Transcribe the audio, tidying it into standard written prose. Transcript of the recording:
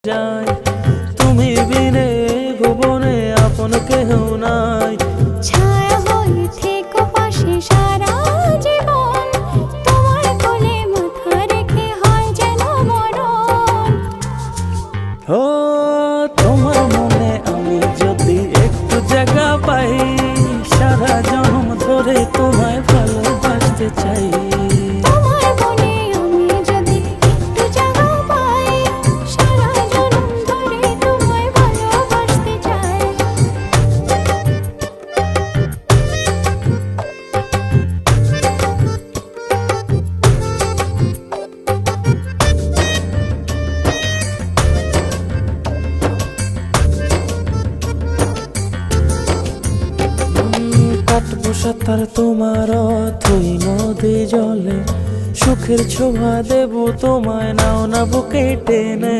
যাই তুমি বিনে ভুবনে আপন কেহ নাই। ছায়া হয়ে থেকো পাশে সারা জীবন, তোমার কোলে মাথা রেখে হয় যেন মরণ। ও তোমার মনে আমি যদি একটু জায়গা পাই, সারা জন্ম ধরে তোমায় ভালোবাসতে চাই। তোমার মনে আমি যদি একটু জায়গা পাই, সারা জন্ম ধরে তোমায় ভালোবাসতে চাই। কাটবো সাঁতার তোমার অথই নদী জলে, সুখের ছোঁয়া দেব তোমায় নাও না বুকে টেনে।